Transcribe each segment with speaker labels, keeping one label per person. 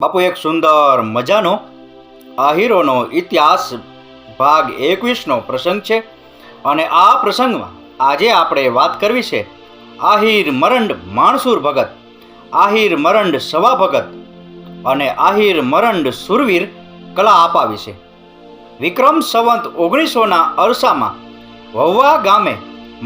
Speaker 1: બાપુ એક સુંદર મજાનો આહીરોનો ઇતિહાસ ભાગ 21નો પ્રસંગ છે અને આ પ્રસંગમાં આજે આપણે વાત કરવી છે આહીર મરંડ માણસુર ભગત, આહીર મરંડ સવા ભગત અને આહીર મરંડ સુરવીર કલા આપા વિશે. વિક્રમ સંવત 1900ના અરસામાં વહવા ગામે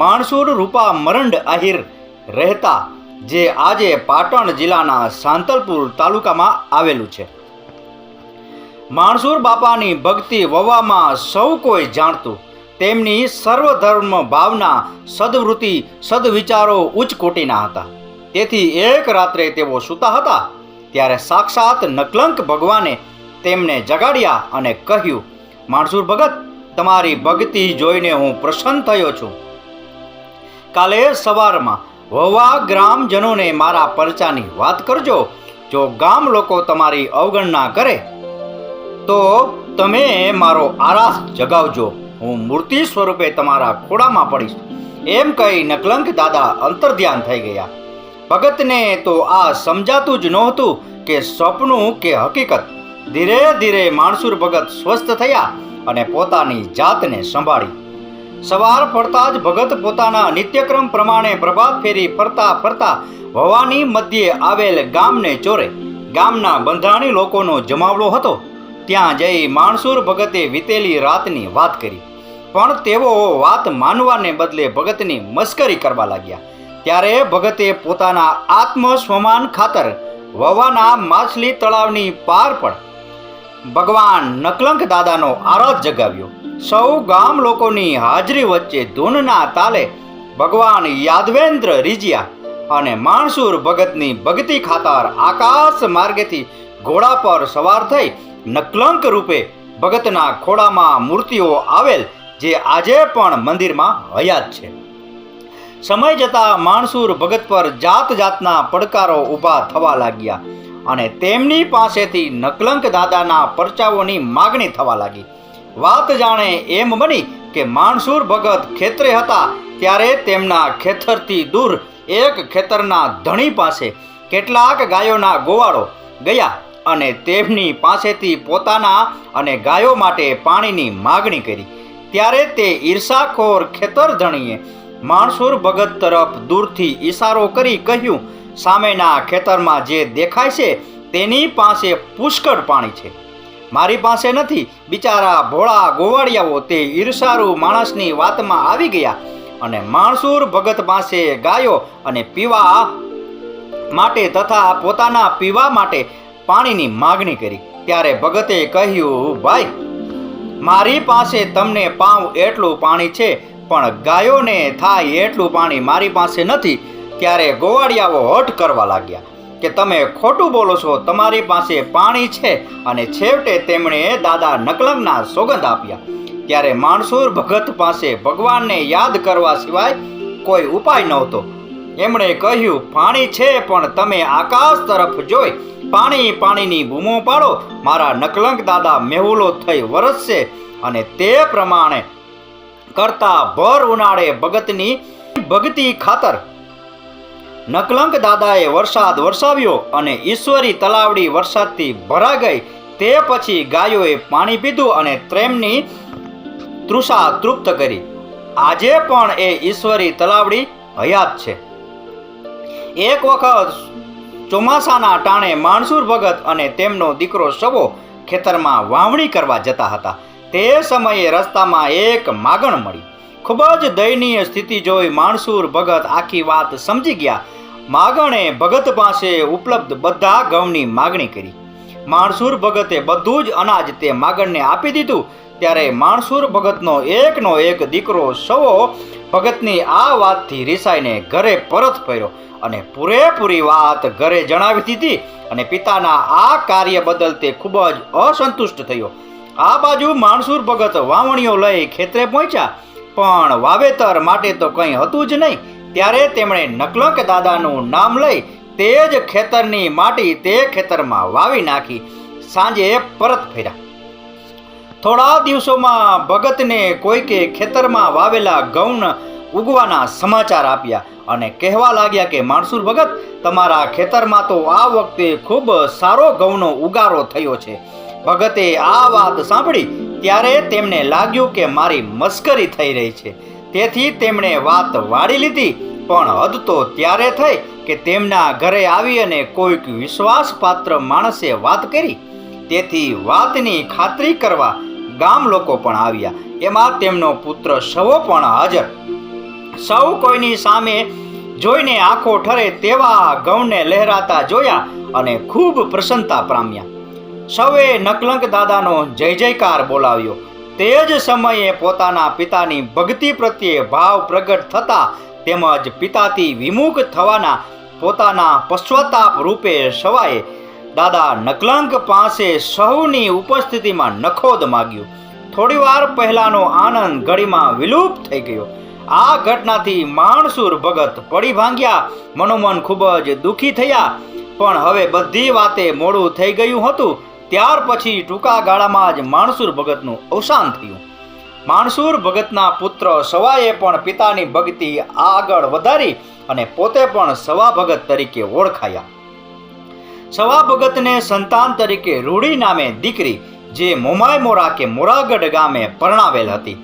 Speaker 1: માણસુર રૂપા મરંડ આહીર રહેતા, જે આજે પાટણ જિલ્લાના સાંતલપુર તાલુકામાં આવેલું છે. માણસુર બાપાની ભક્તિ વવામાં સૌ કોઈ જાણતું. તેમની સર્વધર્મ ભાવના, સદવૃત્તિ, સદવિચારો ઉચ્ચ કોટીના હતા. તેથી એક રાત્રે તેઓ સૂતા હતા ત્યારે સાક્ષાત નકલંક ભગવાને તેમને જગાડ્યા અને કહ્યું, માણસુર ભગત, તમારી ભક્તિ જોઈને હું પ્રસન્ન થયો છું. કાલે સવારમાં વહવા ગ્રામજનોને મારા પરચાની વાત કરજો. જો ગામ લોકો તમારી અવગણના કરે તો તમે મારો આરાસ જગાવજો. હું મૂર્તિ સ્વરૂપે તમારા ખોળામાં પડીશ. એમ કહી નકલંક દાદા અંતર્ધ્યાન થઈ ગયા. ભગતને તો આ સમજાતું જ નહોતું કે સ્વપ્નું કે હકીકત. ધીરે ધીરે માણસુર ભગત સ્વસ્થ થયા અને પોતાની જાતને સંભાળી. સવાર પડતા જ ભગત પોતાના નિત્યક્રમ પ્રમાણે પ્રભાત ફેરી ફરતા ફરતા વહવાની મધ્યે આવેલ ગામને ચોરે ગામના બંધાણી લોકોનો જમાવડો હતો ત્યાં જઈ માણસુર ભગતે વીતેલી રાતની વાત કરી. પણ તેઓ વાત માનવાને બદલે ભગતની મસ્કરી કરવા લાગ્યા. ત્યારે ભગતે પોતાના આત્મસ્વમાન ખાતર વહવાના માછલી તળાવની પાર પર ભગવાન નકલંક દાદાનો આરાધ જગાવ્યો. સૌ ગામ લોકોની હાજરી વચ્ચે ધૂનના તાલે ભગવાન યાદવેન્દ્ર રીજ્યા અને માણસુર ભગતની ભક્તિ ખાતર આકાશ માર્ગેથી ઘોડા પર સવાર થઈ નકલંક રૂપે ભગતના ખોળામાં મૂર્તિઓ આવેલ, જે આજે પણ મંદિરમાં હયાત છે. સમય જતાં માણસુર ભગત પર જાત જાતના પડકારો ઊભા થવા લાગ્યા અને તેમની પાસેથી નકલંક દાદાના પરચાઓની માગણી થવા લાગી. વાત જાણે એમ બની કે માણસુર ભગત ખેતરે હતા ત્યારે તેમના ખેતરથી દૂર એક ખેતરના ધણી પાસે કેટલાક ગાયોના ગોવાળો ગયા અને તેમની પાસેથી પોતાના અને ગાયો માટે પાણીની માગણી કરી. ત્યારે તે ઈર્ષાખોર ખેતર ધણીએ માણસુર ભગત તરફ દૂરથી ઈશારો કરી કહ્યું, સામેના ખેતરમાં જે દેખાય છે તેની પાસે પુષ્કળ પાણી છે, મારી પાસે નથી. બિચારા ભોળા ગોવાળિયાઓ તે ઈર્ષારુ માણસની વાતમાં આવી ગયા અને માણસુર ભગત પાસે ગાયો અને પીવા માટે તથા પોતાના પીવા માટે પાણીની માગણી કરી. ત્યારે ભગતે કહ્યું, ભાઈ, મારી પાસે તમને પાઉં એટલું પાણી છે, પણ ગાયોને થાય એટલું પાણી મારી પાસે નથી. ત્યારે ગોવાળિયાઓ હઠ કરવા લાગ્યા કે તમે ખોટું બોલો છો, તમારી પાસે પાણી છે. અને છેવટે તેમણે દાદા નકલંકના સોગંદ આપ્યા. ત્યારે માણસુર ભગત પાસે ભગવાનને યાદ કરવા સિવાય કોઈ ઉપાય નહોતો. એમણે કહ્યું, પાણી છે, પણ તમે આકાશ તરફ જોઈ પાણી પાણીની બૂમો પાડો. મારા નકલંક દાદા મેહુલો થઈ વરસશે. અને તે પ્રમાણે કરતા ભર ઉનાળે ભગતની ભક્તિ ખાતર નકલંક દાદાએ વરસાદ વરસાવ્યો અને ઈશ્વરી તલાવડી વરસાદથી ભરા ગઈ. તે પછી ગાયોએ પાણી પીધું અને તેમની તૃષા તૃપ્ત કરી. આજે પણ એ ઈશ્વરી તલાવડી હયાત છે. એક વખત ચોમાસાના ટાણે માણસુર ભગત અને તેમનો દીકરો સવો ખેતરમાં વાવણી કરવા જતા હતા. તે સમયે રસ્તામાં એક માગણ મળી. ખૂબ જ દયનીય સ્થિતિ જોઈ માણસુર ભગત આખી વાત સમજી ગયા. માગણે ભગત પાસે ઉપલબ્ધ બધા ઘઉંની માગણી કરી. માણસુર ભગતે બધું જ અનાજ તે માગણને આપી દીધું. ત્યારે માણસુર ભગતનો એકનો એક દીકરો સવો ભગતની આ વાતથી રીસાઈને ઘરે પરત ફર્યો અને પૂરેપૂરી વાત ઘરે જણાવી દીધી. અને પિતાના આ કાર્ય બદલ તે ખૂબ જ અસંતુષ્ટ થયો. આ બાજુ માણસુર ભગત વાવણીઓ લઈ ખેતરે પહોંચ્યા, પણ વાવેતર માટે તો કંઈ હતું જ નહીં. ત્યારે તેમણે નકલંક દાદાનું નામ લઈ તે જ ખેતરની માટી તે ખેતરમાં વાવી નાખી. સાંજે પરત ફર્યા. થોડા દિવસોમાં ભગતને કોઈકે ખેતરમાં વાવેલા ઘઉં ઉગવાના સમાચાર આપ્યા અને કહેવા લાગ્યા કે માણસુર ભગત, તમારા ખેતરમાં તો આ વખતે ખૂબ સારો ઘઉંનો ઉગારો થયો છે. ભગતે આ વાત સાંભળી ત્યારે તેમને લાગ્યું કે મારી મસ્કરી થઈ રહી છે. તેથી તેમણે વાત વાળી લીધી. પણ હદ તો ત્યારે થઈ કે તેમના ઘરે આવી અને કોઈક વિશ્વાસપાત્ર માણસે વાત કરી. તેથી વાતની ખાતરી કરવા ગામ લોકો પણ આવ્યા. એમાં તેમનો પુત્ર સવો પણ હાજર. સૌ કોઈની સામે જોઈને આંખો ઠરે તેવા ઘઉંને લહેરાતા જોયા અને ખૂબ પ્રસન્નતા પામ્યા. સૌએ નકલંક દાદાનો જય જયકાર બોલાવ્યો. તે જ સમયે પોતાના પિતાની ભક્તિ પ્રત્યે ભાવ પ્રગટ થતા તેમજ પિતાથી વિમુખ થવાના પોતાના પશ્ચાતાપ રૂપે સવાએ દાદા નકલંક પાસે સૌની ઉપસ્થિતિમાં નખોદ માગ્યું. થોડીવાર પહેલાનો આનંદ ઘડીમાં વિલુપ્ત થઈ ગયો. આ ઘટનાથી માણસુર ભગત પડી ભાંગ્યા. મનોમન ખૂબ જ દુઃખી થયા. પણ હવે બધી વાતે મોડું થઈ ગયું હતું. ત્યાર પછી ટૂંકા ગાળામાં જ માણસુર ભગતનું અવસાન થયું. માણસુર ભગતના પુત્ર સવાએ પણ પિતાની ભક્તિ આગળ વધારી અને પોતે પણ સવા ભગત તરીકે ઓળખાયા. સવા ભગતને સંતાન તરીકે રૂડી નામે દીકરી જે મોમાયમોરા કે મોરાગઢ ગામે પરણાવેલ હતી.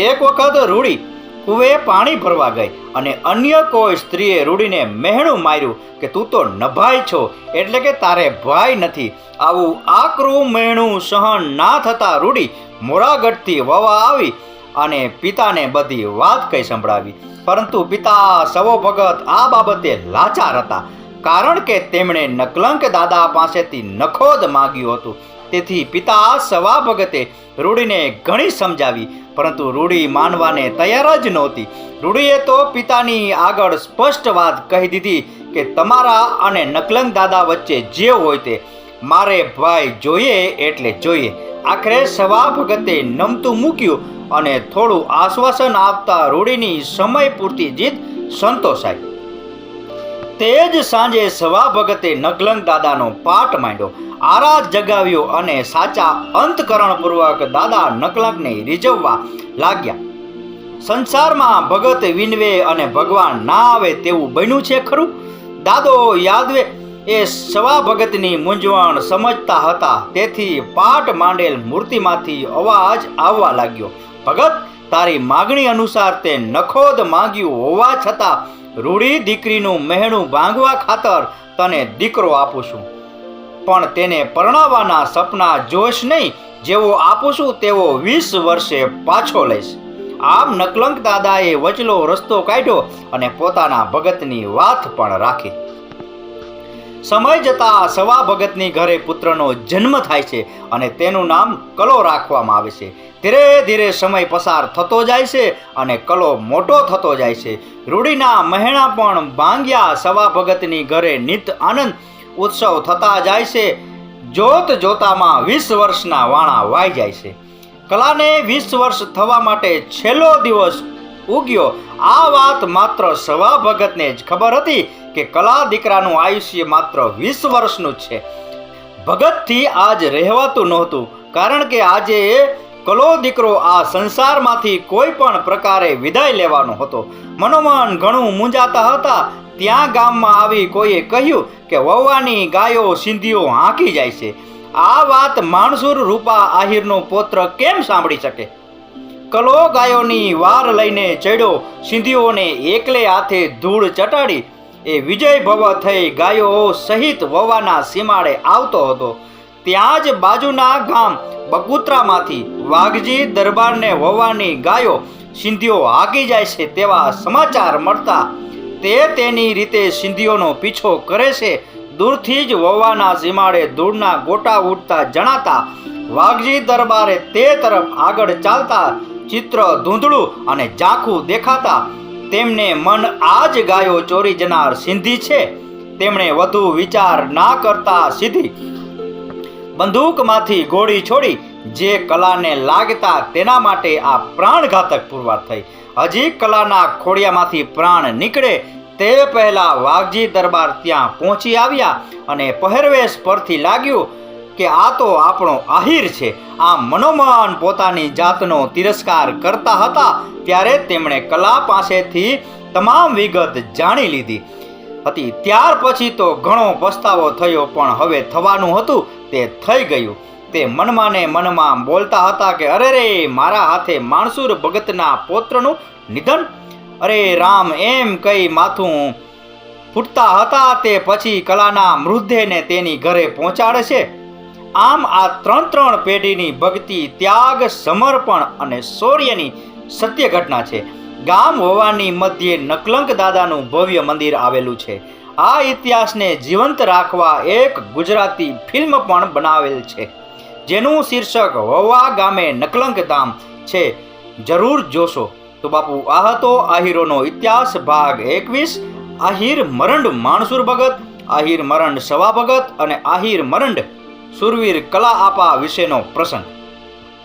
Speaker 1: એક વખત રૂડી કુવે પાણી ભરવા ગઈ અને અન્ય કોઈ સ્ત્રીએ રૂડીને મહેણું માર્યું કે તું તો નભાઈ છો, એટલે કે તારે ભાઈ નથી. આવું આકરું મહેણું સહન ના થતા રૂડી મોરાગઢથી વવા આવી અને પિતાને બધી વાત કહી સંભળાવી. પરંતુ પિતા સવો ભગત આ બાબતે લાચાર હતા, કારણ કે તેમણે નકલંક દાદા પાસેથી નખોદ માગ્યું હતું. તેથી પિતા સવા ભગતે રૂડીને ઘણી સમજાવી, પરંતુ રૂડી માનવાને તૈયાર જ નહોતી. રૂડીએ તો પિતાની આગળ સ્પષ્ટ વાત કહી દીધી કે તમારા અને નકલંક દાદા વચ્ચે જે હોય તે મારે ભાઈ જોઈએ એટલે જોઈએ. આખરે સવા ભગતે નમતું મૂક્યું અને થોડું આશ્વાસન આપતા રૂડીની સમય પૂરતી જીત સંતોષાઈ. તે જ સાંજે સવા ભગતે નકલંક દાદાનો પાઠ માંડ્યો, આરાધ જગાવ્યો અને સાચા અંતકરણપૂર્વક દાદા નકલંકને રીઝવવા લાગ્યા. સંસારમાં ભગત વિનવે અને ભગવાન ના આવે તેવું બન્યું છે ખરું? દાદો યાદવે એ સવા ભગતની મૂંઝવણ સમજતા હતા. તેથી પાઠ માંડેલ મૂર્તિમાંથી અવાજ આવવા લાગ્યો, ભગત, તારી માગણી અનુસાર તે નખોદ માંગ્યું હોવા છતાં રૂડી દીકરીનું મહેણું ભાંગવા ખાતર તને દીકરો આપું છું. પણ તેને પરણાવવાના સપના જોશ નહીં. જેવો આપું છું તેવો 20 વર્ષે પાછો લઈશ. આમ નકલંક દાદાએ વચલો રસ્તો કાઢ્યો અને પોતાના ભગતની વાત પણ રાખી. સમય જતા સવા ભગતની ઘરે પુત્રનો જન્મ થાય છે અને તેનું નામ કલો રાખવામાં આવે છે. ધીરે ધીરે સમય પસાર થતો જાય છે અને કલો મોટો થતો જાય છે. રૂડીના મહેણા પણ ભાંગ્યા. સવા ભગતની ઘરે નિત આનંદ ઉત્સવ થતા જાય છે. જોત જોતામાં 20 વર્ષના વાણા વાઈ જાય છે. કલાને 20 વર્ષ થવા માટે છેલ્લો દિવસ ઉગ્યો. આ વાત માત્ર સવા ભગતને જ ખબર હતી કે કલા દીકરાનું આયુષ્ય માત્ર 20 વર્ષનું જ છે. ભગતથી આજ રહેવાતું નહોતું, કારણ કે આજે કલો દીકરો આ સંસારમાંથી કોઈ પણ પ્રકારે વિદાય લેવાનો હતો. મનોમન ઘણું મૂંઝાતા હતા. ત્યાં ગામમાં આવી કોઈએ કહ્યું કે વહુવાની ગાયો સિંધીઓ હાંકી જાય છે. આ વાત માણસુર રૂપા આહિરનો પુત્ર કેમ સાંભળી શકે? કલો ગાયોની વાર લઈને ચડ્યો. સિંધીઓને એકલે હાથે ધૂળ ચટાડી એ વિજય ભવ થઈ ગાયો સહિત વવાના સીમાડે આવતો હતો. ત્યાં જ બાજુના ગામ બકુત્રામાંથી વાઘજી દરબારને વવાની ગાયો સિંધીઓ હાકી જાય છે તેવા સમાચાર મળતા તે તેની રીતે સિંધીઓનો પીછો કરે છે. દૂરથી જ વવાના સીમાડે ધૂળના ગોટા ઉડતા જણાતા વાઘજી દરબારે તે તરફ આગળ ચાલતા ચિત્ર ધૂંધળું અને ઝાંખું દેખાતા તેમને મન આ જ ગાયો ચોરી જનાર સિંધી છે. તેમણે વધુ વિચાર ના કરતા સીધી બંદૂકમાંથી ગોળી છોડી જે કલાને લાગતા તેના માટે આ પ્રાણઘાતક પુરવાર થઈ. હજી કલાના ખોડિયામાંથી પ્રાણ નીકળે તે પહેલા વાઘજી દરબાર ત્યાં પહોંચી આવ્યા અને પહેરવેશ પરથી લાગ્યું કે આ તો આપણો આહિર છે. આમ મનોમન પોતાની જાતનો તિરસ્કાર કરતા હતા ત્યારે તેમણે કલા પાસેથી તમામ વિગત જાણી લીધી હતી. ત્યાર પછી તો ઘણો પસ્તાવો થયો, પણ હવે થવાનું હતું તે થઈ ગયું. તે મનમાં ને મનમાં બોલતા હતા કે અરે રે, મારા હાથે માણસુર ભગતના પૌત્રનું નિધન. અરે રામ, એમ કઈ માથું ફૂટતા હતા. તે પછી કલાના મૃતદેહને તેની ઘરે પહોંચાડે છે. આમ આ ત્રણ પેઢીની ભક્તિ, ત્યાગ, સમર્પણ અને શૌર્યની સત્ય ઘટના છે. ગામ વવાની મધ્યે નકલંક દાદાનું ભવ્ય મંદિર આવેલું છે. આ ઇતિહાસને જીવંત રાખવા એક ગુજરાતી ફિલ્મ પણ બનાવેલ છે, જેનું શીર્ષક વવા ગામે નકલંક ધામ છે. જરૂર જોશો. તો બાપુ, આ હતો આહીરોનો ઇતિહાસ ભાગ 21. આહીર મરંડ માણસુર ભગત, આહીર મરંડ સવા ભગત અને આહીર મરંડ સુરવીર કલા આપા વિશેનો પ્રસંગ.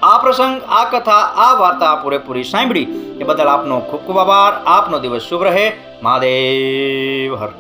Speaker 1: આ પ્રસંગ, આ કથા, આ વાર્તા પૂરેપૂરી સાંભળી એ બદલ આપનો ખૂબ ખૂબ આભાર. આપનો દિવસ શુભ રહે. મહાદેવ હર.